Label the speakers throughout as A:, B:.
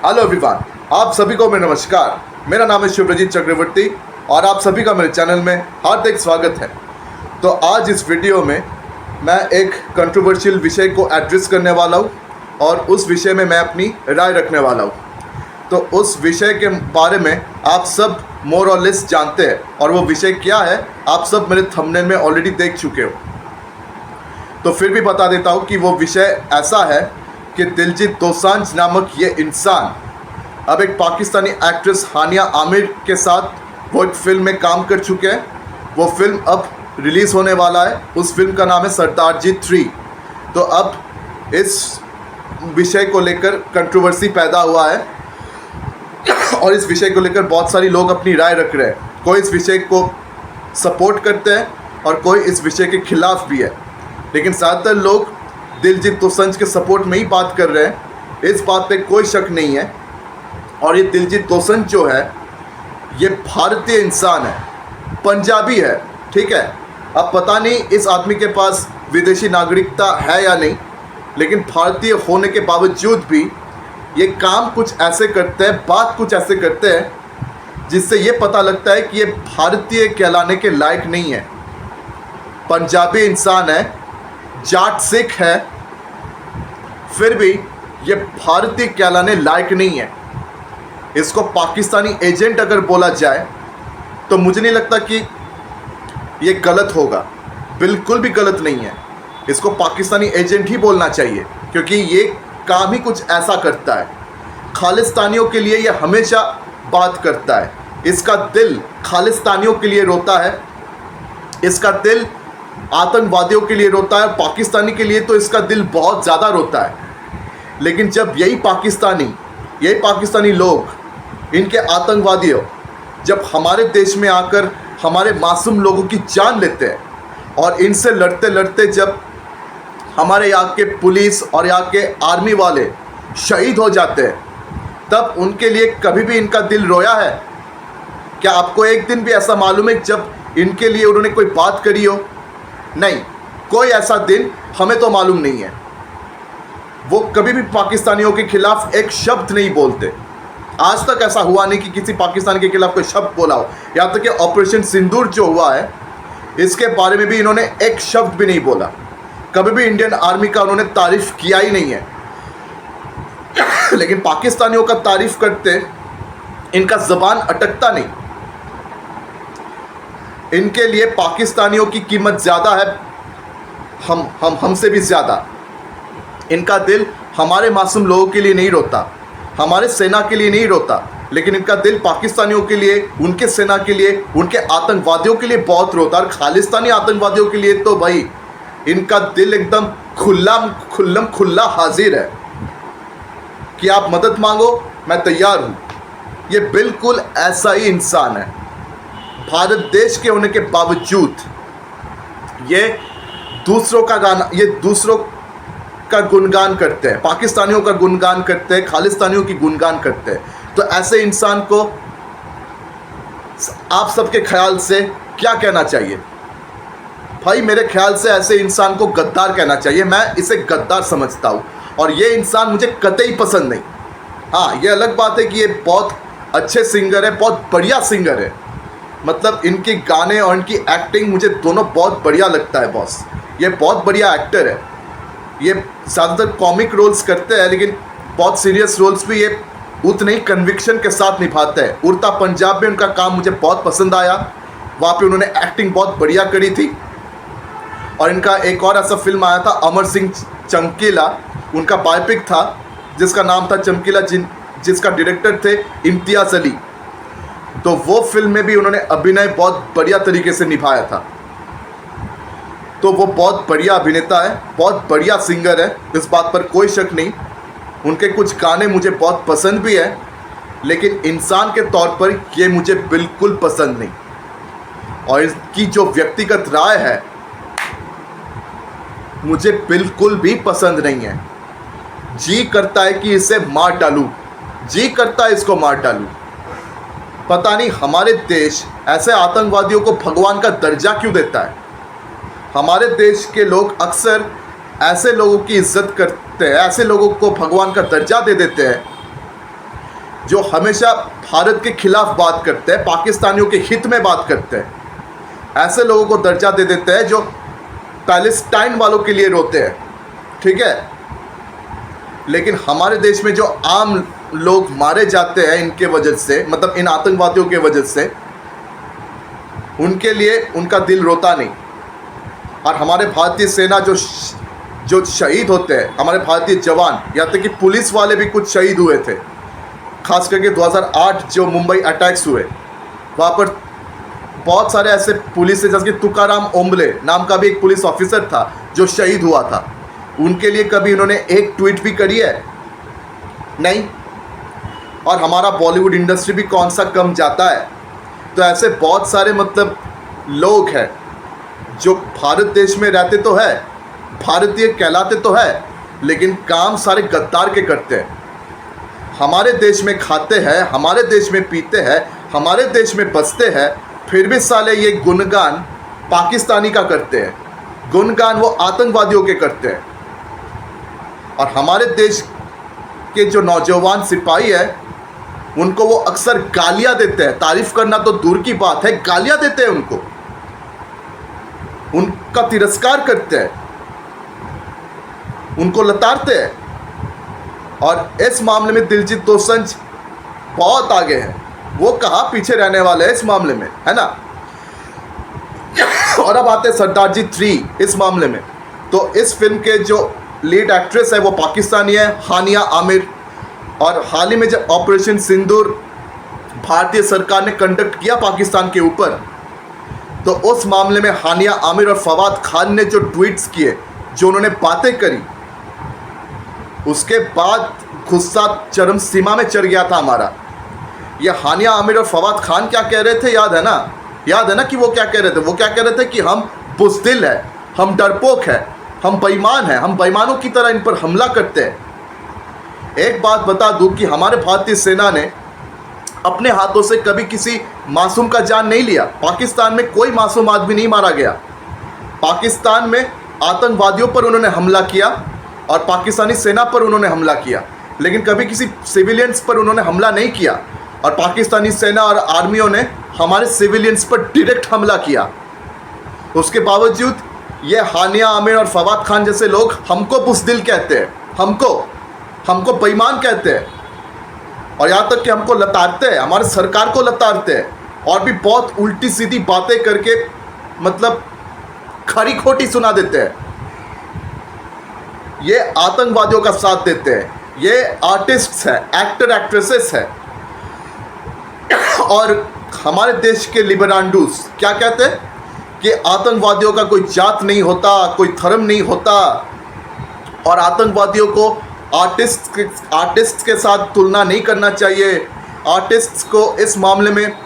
A: Hello everyone, आप सभी को मेरा नमस्कार। मेरा नाम है शिवरजीत चक्रवर्ती और आप सभी का मेरे चैनल में हार्दिक स्वागत है। तो आज इस वीडियो में मैं एक कंट्रोवर्शियल विषय को एड्रेस करने वाला हूँ और उस विषय में मैं अपनी राय रखने वाला हूँ। तो उस विषय के बारे में आप सब मोर और लेस जानते हैं और वो विषय क्या है आप सब मेरे थंबनेल में ऑलरेडी देख चुके हो। तो फिर भी बता देता हूँ कि वो विषय ऐसा है कि दिलजीत दोसांझ नामक ये इंसान अब एक पाकिस्तानी एक्ट्रेस हानिया आमिर के साथ वो एक फिल्म में काम कर चुके हैं। वो फिल्म अब रिलीज़ होने वाला है। उस फिल्म का नाम है सरदारजी 3। तो अब इस विषय को लेकर कंट्रोवर्सी पैदा हुआ है और इस विषय को लेकर बहुत सारी लोग अपनी राय रख रहे हैं। कोई इस विषय को सपोर्ट करते हैं और कोई इस विषय के खिलाफ भी है, लेकिन ज़्यादातर लोग दिलजीत दोसांझ के सपोर्ट में ही बात कर रहे हैं। इस बात पे कोई शक नहीं है। और ये दिलजीत दोसांझ जो है ये भारतीय इंसान है, पंजाबी है, ठीक है। अब पता नहीं इस आदमी के पास विदेशी नागरिकता है या नहीं, लेकिन भारतीय होने के बावजूद भी ये काम कुछ ऐसे करते हैं, बात कुछ ऐसे करते हैं जिससे ये पता लगता है कि ये भारतीय कहलाने के लायक नहीं है। पंजाबी इंसान है, जाट सिख है, फिर भी ये भारतीय कहलाने लायक नहीं है। इसको पाकिस्तानी एजेंट अगर बोला जाए तो मुझे नहीं लगता कि ये गलत होगा। बिल्कुल भी गलत नहीं है, इसको पाकिस्तानी एजेंट ही बोलना चाहिए, क्योंकि ये काम ही कुछ ऐसा करता है। खालिस्तानियों के लिए ये हमेशा बात करता है। इसका दिल खालिस्तानियों के लिए रोता है, इसका दिल आतंकवादियों के लिए रोता है। पाकिस्तानी के लिए तो इसका दिल बहुत ज़्यादा रोता है। लेकिन जब यही पाकिस्तानी लोग, इनके आतंकवादियों, जब हमारे देश में आकर हमारे मासूम लोगों की जान लेते हैं और इनसे लड़ते लड़ते जब हमारे यहाँ के पुलिस और यहाँ के आर्मी वाले शहीद हो जाते हैं, तब उनके लिए कभी भी इनका दिल रोया है? क्या आपको एक दिन भी ऐसा मालूम है जब इनके लिए उन्होंने कोई बात करी हो? नहीं, कोई ऐसा दिन हमें तो मालूम नहीं है। वो कभी भी पाकिस्तानियों के खिलाफ एक शब्द नहीं बोलते। आज तक ऐसा हुआ नहीं कि किसी पाकिस्तान के खिलाफ कोई शब्द बोला हो। यहाँ तक कि ऑपरेशन सिंदूर जो हुआ है, इसके बारे में भी इन्होंने एक शब्द भी नहीं बोला। कभी भी इंडियन आर्मी का उन्होंने तारीफ किया ही नहीं है। लेकिन पाकिस्तानियों का तारीफ करते इनका ज़बान अटकता नहीं। इनके लिए पाकिस्तानियों की कीमत ज़्यादा है, हमसे भी ज़्यादा। इनका दिल हमारे मासूम लोगों के लिए नहीं रोता, हमारे सेना के लिए नहीं रोता, लेकिन इनका दिल पाकिस्तानियों के लिए, उनके सेना के लिए, उनके आतंकवादियों के लिए बहुत रोता है। और खालिस्तानी आतंकवादियों के लिए तो भाई इनका दिल एकदम खुल्ला हाजिर है कि आप मदद मांगो, मैं तैयार हूँ। ये बिल्कुल ऐसा ही इंसान है। भारत देश के होने के बावजूद ये दूसरों का गुणगान करते हैं, पाकिस्तानियों का गुणगान करते हैं, खालिस्तानियों की गुणगान करते हैं। तो ऐसे इंसान को आप सबके ख्याल से क्या कहना चाहिए? भाई मेरे ख्याल से ऐसे इंसान को गद्दार कहना चाहिए। मैं इसे गद्दार समझता हूँ और ये इंसान मुझे कतई पसंद नहीं। हाँ, ये अलग बात है कि ये बहुत अच्छे सिंगर है, बहुत बढ़िया सिंगर है। मतलब इनके गाने और इनकी एक्टिंग मुझे दोनों बहुत बढ़िया लगता है बॉस। ये बहुत बढ़िया एक्टर है। ये ज़्यादातर कॉमिक रोल्स करते हैं, लेकिन बहुत सीरियस रोल्स भी ये उतने ही कन्विक्शन के साथ निभाते हैं। उड़ता पंजाब में उनका काम मुझे बहुत पसंद आया। वहाँ पे उन्होंने एक्टिंग बहुत बढ़िया करी थी। और इनका एक और ऐसा फिल्म आया था, अमर सिंह चमकीला, उनका बायोपिक था जिसका नाम था चमकीला, जिसका डायरेक्टर थे इम्तियाज़ अली। तो वो फिल्म में भी उन्होंने अभिनय बहुत बढ़िया तरीके से निभाया था। तो वो बहुत बढ़िया अभिनेता है, बहुत बढ़िया सिंगर है, इस बात पर कोई शक नहीं। उनके कुछ गाने मुझे बहुत पसंद भी है, लेकिन इंसान के तौर पर ये मुझे बिल्कुल पसंद नहीं। और इसकी जो व्यक्तिगत राय है मुझे बिल्कुल भी पसंद नहीं है। जी करता है कि इसे मार डालूं, जी करता है इसको मार डालूं। पता नहीं हमारे देश ऐसे आतंकवादियों को भगवान का दर्जा क्यों देता है। हमारे देश के लोग अक्सर ऐसे लोगों की इज्जत करते हैं, ऐसे लोगों को भगवान का दर्जा दे देते हैं जो हमेशा भारत के खिलाफ बात करते हैं, पाकिस्तानियों के हित में बात करते हैं, ऐसे लोगों को दर्जा दे देते हैं जो पैलेस्टाइन वालों के लिए रोते हैं, ठीक है। लेकिन हमारे देश में जो आम लोग मारे जाते हैं इनके वजह से, मतलब इन आतंकवादियों के वजह से, उनके लिए उनका दिल रोता नहीं। और हमारे भारतीय सेना जो शहीद होते हैं, हमारे भारतीय जवान, यहाँ तक कि पुलिस वाले भी कुछ शहीद हुए थे, खास करके 2008 जो मुंबई अटैक्स हुए, वहाँ पर बहुत सारे ऐसे पुलिस है, जैसे कि तुकाराम ओम्बले नाम का भी एक पुलिस ऑफिसर था जो शहीद हुआ था। उनके लिए कभी उन्होंने एक ट्वीट भी करी है? नहीं। और हमारा बॉलीवुड इंडस्ट्री भी कौन सा कम जाता है। तो ऐसे बहुत सारे मतलब लोग हैं जो भारत देश में रहते तो है, भारतीय कहलाते तो है, लेकिन काम सारे गद्दार के करते हैं। हमारे देश में खाते हैं, हमारे देश में पीते हैं, हमारे देश में बसते हैं, फिर भी साले ये गुणगान पाकिस्तानी का करते हैं, गुणगान वो आतंकवादियों के करते हैं। और हमारे देश के जो नौजवान सिपाही है उनको वो अक्सर गालियां देते हैं। तारीफ करना तो दूर की बात है, गालियां देते हैं उनको, उनका तिरस्कार करते हैं, उनको लताड़ते हैं। और इस मामले में दिलजीत दोसांझ बहुत आगे है, वो कहाँ पीछे रहने वाले हैं इस मामले में, है ना। और अब आते हैं सरदार जी 3 इस मामले में। तो इस फिल्म के जो लीड एक्ट्रेस है वो पाकिस्तानी है, हानिया आमिर। और हाल ही में जब ऑपरेशन सिंदूर भारतीय सरकार ने कंडक्ट किया पाकिस्तान के ऊपर, तो उस मामले में हानिया आमिर और फवाद खान ने जो ट्वीट्स किए, जो उन्होंने बातें करी, उसके बाद गुस्सा चरम सीमा में चढ़ गया था हमारा। ये हानिया आमिर और फवाद खान क्या कह रहे थे, याद है ना? याद है ना कि वो क्या कह रहे थे? वो क्या कह रहे थे कि हम बुज़दिल है, हम डरपोक है, हम बेईमान हैं, हम बेईमानों की तरह इन पर हमला करते हैं। एक बात बता दूं कि हमारे भारतीय सेना ने अपने हाथों से कभी किसी मासूम का जान नहीं लिया। पाकिस्तान में कोई मासूम आदमी नहीं मारा गया। पाकिस्तान में आतंकवादियों पर उन्होंने हमला किया और पाकिस्तानी सेना पर उन्होंने हमला किया, लेकिन कभी किसी सिविलियंस पर उन्होंने हमला नहीं किया। और पाकिस्तानी सेना और आर्मियों ने हमारे सिविलियंस पर डायरेक्ट हमला किया। उसके बावजूद ये हानिया आमिर और फवाद खान जैसे लोग हमको बुज़दिल कहते हैं, हमको बेईमान कहते हैं, और यहाँ तक कि हमको लताड़ते हैं, हमारे सरकार को लताड़ते हैं, और भी बहुत उल्टी सीधी बातें करके मतलब खरी खोटी सुना देते हैं। ये आतंकवादियों का साथ देते हैं, ये आर्टिस्ट्स हैं, एक्टर एक्ट्रेसेस हैं। और हमारे देश के लिबरांडूस क्या कहते हैं कि आतंकवादियों का कोई जात नहीं होता, कोई धर्म नहीं होता, और आतंकवादियों को आर्टिस्ट के साथ तुलना नहीं करना चाहिए, आर्टिस्ट्स को इस मामले में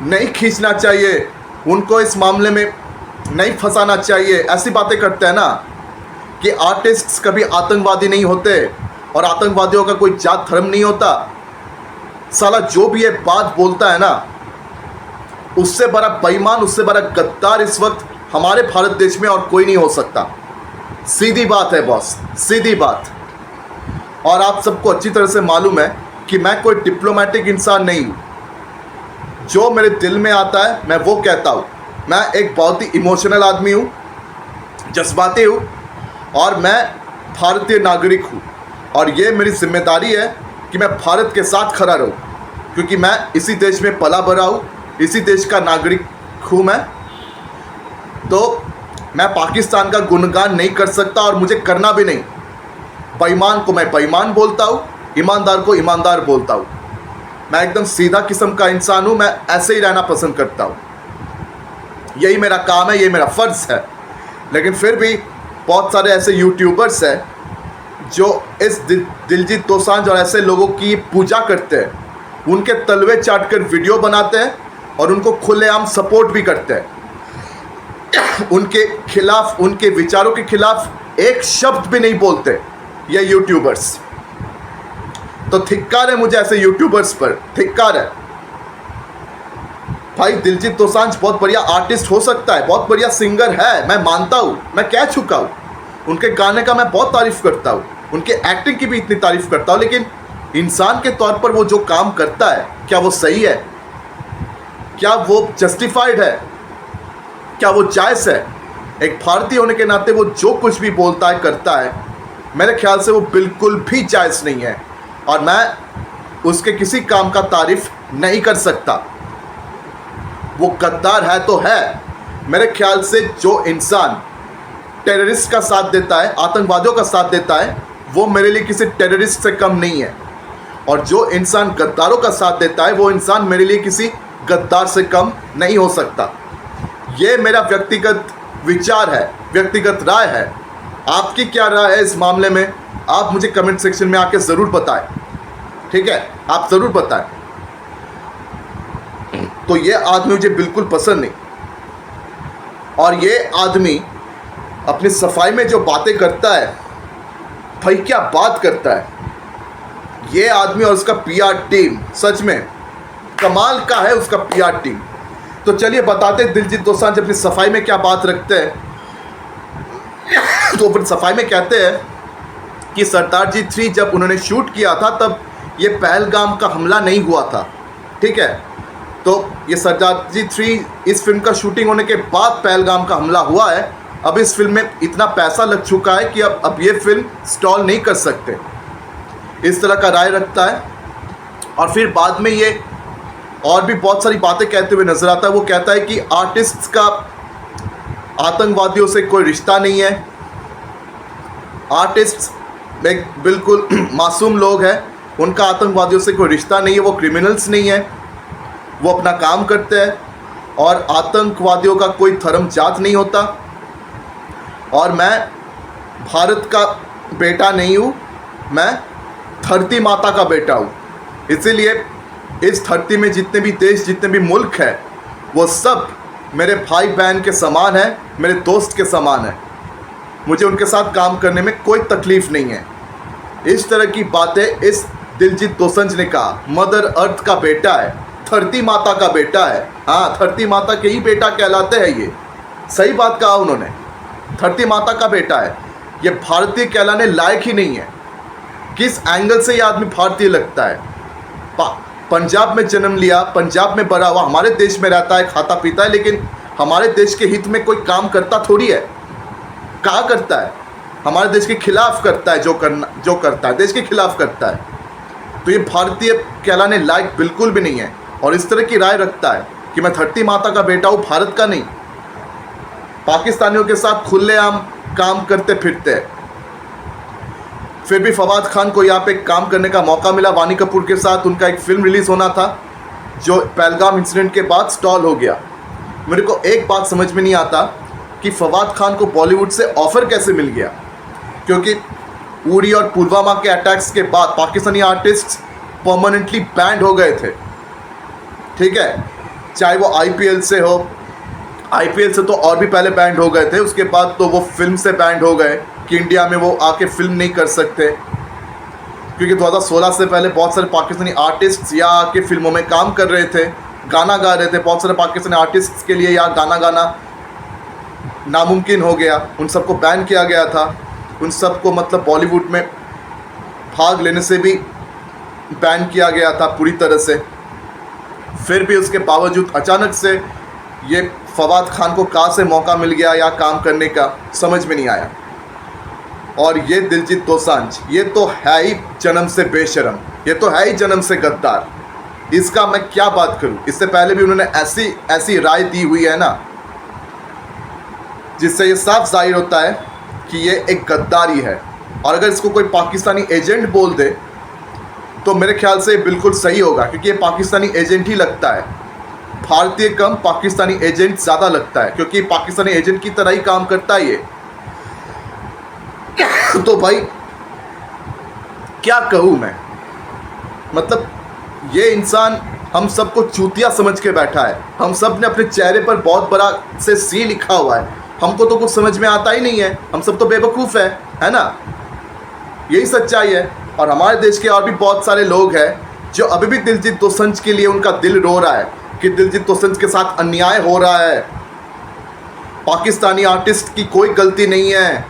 A: नहीं खींचना चाहिए, उनको इस मामले में नहीं फंसाना चाहिए। ऐसी बातें करते हैं ना कि आर्टिस्ट्स कभी आतंकवादी नहीं होते और आतंकवादियों का कोई जात धर्म नहीं होता। साला जो भी ये बात बोलता है ना, उससे बड़ा बेईमान, उससे बड़ा गद्दार इस वक्त हमारे भारत देश में और कोई नहीं हो सकता। सीधी बात है बॉस, सीधी बात। और आप सबको अच्छी तरह से मालूम है कि मैं कोई डिप्लोमेटिक इंसान नहीं हूँ। जो मेरे दिल में आता है मैं वो कहता हूँ। मैं एक बहुत ही इमोशनल आदमी हूँ, जज्बाती हूँ, और मैं भारतीय नागरिक हूँ। और ये मेरी जिम्मेदारी है कि मैं भारत के साथ खड़ा रहूँ, क्योंकि मैं इसी देश में पला बड़ा हूँ, इसी देश का नागरिक हूँ मैं। तो मैं पाकिस्तान का गुणगान नहीं कर सकता और मुझे करना भी नहीं। बेईमान को मैं बेईमान बोलता हूँ, ईमानदार को ईमानदार बोलता हूँ। मैं एकदम सीधा किस्म का इंसान हूँ, मैं ऐसे ही रहना पसंद करता हूँ। यही मेरा काम है, यही मेरा फ़र्ज़ है। लेकिन फिर भी बहुत सारे ऐसे यूट्यूबर्स हैं जो इस दिलजीत दोसांझ और ऐसे लोगों की पूजा करते हैं, उनके तलवे चाट कर वीडियो बनाते हैं और उनको खुलेआम सपोर्ट भी करते हैं। उनके खिलाफ, उनके विचारों के खिलाफ एक शब्द भी नहीं बोलते ये यूट्यूबर्स। तो धिक्कार है मुझे ऐसे यूट्यूबर्स पर, धिक्कार है। भाई दिलजीत दोसांझ बहुत बढ़िया आर्टिस्ट हो सकता है, बहुत बढ़िया सिंगर है, मैं मानता हूँ, मैं कह चुका हूँ। उनके गाने का मैं बहुत तारीफ़ करता हूँ, उनके एक्टिंग की भी इतनी तारीफ़ करता हूँ, लेकिन इंसान के तौर पर वो जो काम करता है क्या वो सही है, क्या वो जस्टिफाइड है, क्या वो जायज़ है? एक भारतीय होने के नाते वो जो कुछ भी बोलता है करता है, मेरे ख्याल से वो बिल्कुल भी जायज़ नहीं है और मैं उसके किसी काम का तारीफ नहीं कर सकता। वो गद्दार है तो है। मेरे ख्याल से जो इंसान टेररिस्ट का साथ देता है, आतंकवादियों का साथ देता है, वो मेरे लिए किसी टेररिस्ट से कम नहीं है और जो इंसान गद्दारों का साथ देता है वो इंसान मेरे लिए किसी गद्दार से कम नहीं हो सकता। ये मेरा व्यक्तिगत विचार है, व्यक्तिगत राय है। आपकी क्या राय है इस मामले में? आप मुझे कमेंट सेक्शन में आके ज़रूर बताएं, ठीक है? आप ज़रूर बताएं। तो ये आदमी मुझे बिल्कुल पसंद नहीं और ये आदमी अपनी सफाई में जो बातें करता है, भाई क्या बात करता है ये आदमी और उसका पीआर टीम, सच में कमाल का है उसका पीआर टीम। तो चलिए बताते हैं दिलजीत दोसांझ अपनी सफाई में क्या बात रखते हैं। तो अपनी सफाई में कहते हैं कि सरदार जी 3 जब उन्होंने शूट किया था तब ये पहलगाम का हमला नहीं हुआ था, ठीक है? तो ये सरदार जी 3 इस फिल्म का शूटिंग होने के बाद पहलगाम का हमला हुआ है। अब इस फिल्म में इतना पैसा लग चुका है कि अब ये फिल्म स्टॉल नहीं कर सकते, इस तरह का राय रखता है। और फिर बाद में ये और भी बहुत सारी बातें कहते हुए नजर आता है। वो कहता है कि आर्टिस्ट का आतंकवादियों से कोई रिश्ता नहीं है, आर्टिस्ट एक बिल्कुल मासूम लोग हैं, उनका आतंकवादियों से कोई रिश्ता नहीं है, वो क्रिमिनल्स नहीं है, वो अपना काम करते हैं और आतंकवादियों का कोई धर्म जात नहीं होता। और मैं भारत का बेटा नहीं हूँ, मैं धरती माता का बेटा हूँ, इसीलिए इस धरती में जितने भी देश, जितने भी मुल्क हैं, वो सब मेरे भाई बहन के समान है, मेरे दोस्त के समान है। मुझे उनके साथ काम करने में कोई तकलीफ़ नहीं है। इस तरह की बातें इस दिलजीत दोसांझ ने कहा। मदर अर्थ का बेटा है, धरती माता का बेटा है। हाँ, धरती माता के ही बेटा कहलाते हैं ये, सही बात कहा उन्होंने, धरती माता का बेटा है। ये भारतीय कहलाने लायक ही नहीं है। किस एंगल से ये आदमी भारतीय लगता है? पंजाब में जन्म लिया, पंजाब में बड़ा हुआ, हमारे देश में रहता है, खाता पीता है, लेकिन हमारे देश के हित में कोई काम करता थोड़ी है। कहाँ करता है? हमारे देश के खिलाफ करता है, जो करता है देश के खिलाफ करता है। तो ये भारतीय कहलाने लायक बिल्कुल भी नहीं है और इस तरह की राय रखता है कि मैं धरती माता का बेटा हूँ, भारत का नहीं। पाकिस्तानियों के साथ खुलेआम काम करते फिरते हैं। फिर भी फवाद खान को यहाँ पे काम करने का मौका मिला। वानी कपूर के साथ उनका एक फिल्म रिलीज़ होना था जो पहलगाम इंसिडेंट के बाद स्टॉल हो गया। मेरे को एक बात समझ में नहीं आता कि फवाद खान को बॉलीवुड से ऑफ़र कैसे मिल गया, क्योंकि उरी और पुलवामा के अटैक्स के बाद पाकिस्तानी आर्टिस्ट परमानेंटली बैंड हो गए थे, ठीक है? चाहे वो आईपीएल से हो, आईपीएल से तो और भी पहले बैंड हो गए थे, उसके बाद तो वो फिल्म से बैंड हो गए कि इंडिया में वो आके फिल्म नहीं कर सकते, क्योंकि 2016 से पहले बहुत सारे पाकिस्तानी आर्टिस्ट्स यहाँ आके फिल्मों में काम कर रहे थे, गाना गा रहे थे। बहुत सारे पाकिस्तानी आर्टिस्ट्स के लिए यहाँ गाना गाना नामुमकिन हो गया, उन सबको बैन किया गया था, उन सबको मतलब बॉलीवुड में भाग लेने से भी बैन किया गया था पूरी तरह से। फिर भी उसके बावजूद अचानक से ये फवाद खान को कहाँ से मौका मिल गया या काम करने का, समझ में नहीं आया। और ये दिलजीत दोसांझ, ये तो है ही जन्म से बेशरम, ये तो है ही जन्म से गद्दार। इसका मैं क्या बात करूं? इससे पहले भी उन्होंने ऐसी राय दी हुई है ना, जिससे ये साफ जाहिर होता है कि ये एक गद्दारी है। और अगर इसको कोई पाकिस्तानी एजेंट बोल दे तो मेरे ख्याल से बिल्कुल सही होगा, क्योंकि ये पाकिस्तानी एजेंट ही लगता है। भारतीय कम पाकिस्तानी एजेंट ज़्यादा लगता है, क्योंकि पाकिस्तानी एजेंट की तरह ही काम करता है ये। तो भाई क्या कहूँ मैं, मतलब ये इंसान हम सबको चूतिया समझ के बैठा है। हम सब ने अपने चेहरे पर बहुत बड़ा से सी लिखा हुआ है। हमको तो कुछ समझ में आता ही नहीं है, हम सब तो बेवकूफ़ है ना? यही सच्चाई है। और हमारे देश के और भी बहुत सारे लोग हैं जो अभी भी दिलजीत दोसांझ के लिए उनका दिल रो रहा है कि दिलजीत दोसांझ के साथ अन्याय हो रहा है। पाकिस्तानी आर्टिस्ट की कोई गलती नहीं है,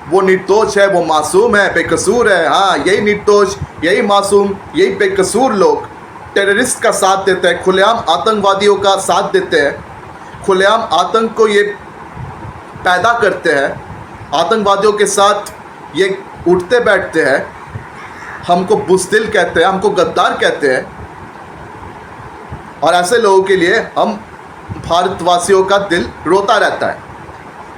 A: वो निर्दोष है, वो मासूम है, बेकसूर है। हाँ, यही निर्दोष, यही मासूम, यही बेकसूर लोग टेररिस्ट का साथ देते हैं, खुलेआम आतंकवादियों का साथ देते हैं, खुलेआम आतंक को ये पैदा करते हैं, आतंकवादियों के साथ ये उठते बैठते हैं, हमको बुज़दिल कहते हैं, हमको गद्दार कहते हैं। और ऐसे लोगों के लिए हम भारतवासियों का दिल रोता रहता है,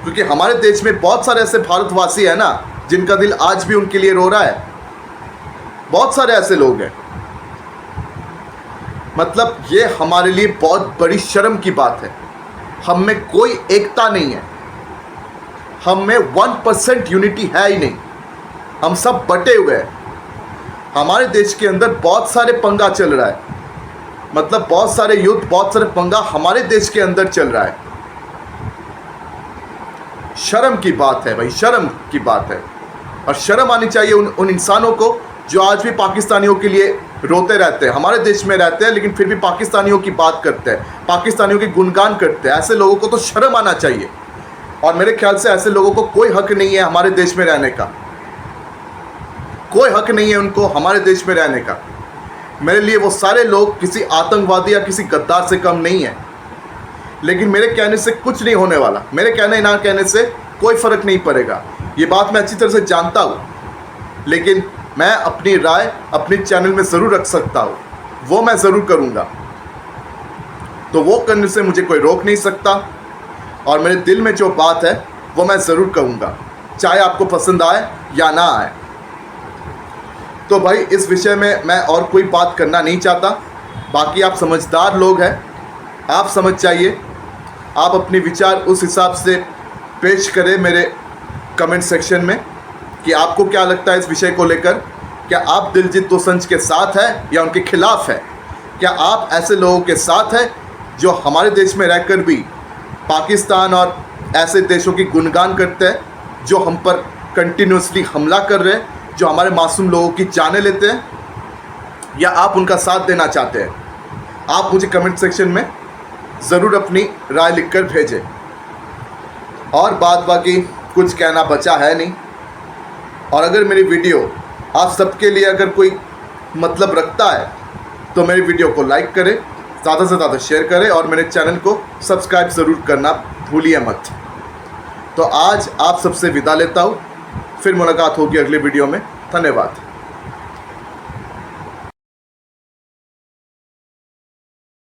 A: क्योंकि हमारे देश में बहुत सारे ऐसे भारतवासी हैं ना जिनका दिल आज भी उनके लिए रो रहा है। बहुत सारे ऐसे लोग हैं। मतलब ये हमारे लिए बहुत बड़ी शर्म की बात है। हम में कोई एकता नहीं है, हम में 1% यूनिटी है ही नहीं, हम सब बटे हुए हैं। हमारे देश के अंदर बहुत सारे पंगा चल रहा है, मतलब बहुत सारे युद्ध, बहुत सारे पंगा हमारे देश के अंदर चल रहा है। शर्म की बात है भाई, शर्म की बात है। और शर्म आनी चाहिए उन इंसानों को जो आज भी पाकिस्तानियों के लिए रोते रहते हैं, हमारे देश में रहते हैं लेकिन फिर भी पाकिस्तानियों की बात करते हैं, पाकिस्तानियों की गुणगान करते हैं। ऐसे लोगों को तो शर्म आना चाहिए। और मेरे ख्याल से ऐसे लोगों को कोई हक नहीं है हमारे देश में रहने का, कोई हक नहीं है उनको हमारे देश में रहने का। मेरे लिए वो सारे लोग किसी आतंकवादी या किसी गद्दार से कम नहीं है। लेकिन मेरे कहने से कुछ नहीं होने वाला, मेरे कहने ना कहने से कोई फ़र्क नहीं पड़ेगा, ये बात मैं अच्छी तरह से जानता हूँ। लेकिन मैं अपनी राय अपने चैनल में ज़रूर रख सकता हूँ, वो मैं ज़रूर करूँगा। तो वो करने से मुझे कोई रोक नहीं सकता। और मेरे दिल में जो बात है वो मैं ज़रूर कहूँगा, चाहे आपको पसंद आए या ना आए। तो भाई इस विषय में मैं और कोई बात करना नहीं चाहता। बाकी आप समझदार लोग हैं, आप समझ जाइए, आप अपने विचार उस हिसाब से पेश करें मेरे कमेंट सेक्शन में कि आपको क्या लगता है इस विषय को लेकर। क्या आप दिलजीत दोसांझ के साथ है या उनके खिलाफ है? क्या आप ऐसे लोगों के साथ हैं जो हमारे देश में रहकर भी पाकिस्तान और ऐसे देशों की गुणगान करते हैं, जो हम पर कंटिन्यूसली हमला कर रहे हैं, जो हमारे मासूम लोगों की जानें लेते हैं? या आप उनका साथ देना चाहते हैं? आप मुझे कमेंट सेक्शन में ज़रूर अपनी राय लिखकर भेजें। और बाकी कुछ कहना बचा है नहीं। और अगर मेरी वीडियो आप सबके लिए अगर कोई मतलब रखता है तो मेरी वीडियो को लाइक करें, ज़्यादा से ज़्यादा शेयर करें और मेरे चैनल को सब्सक्राइब ज़रूर करना भूलिए मत। तो आज आप सबसे विदा लेता हूँ, फिर मुलाकात होगी अगले वीडियो में। धन्यवाद।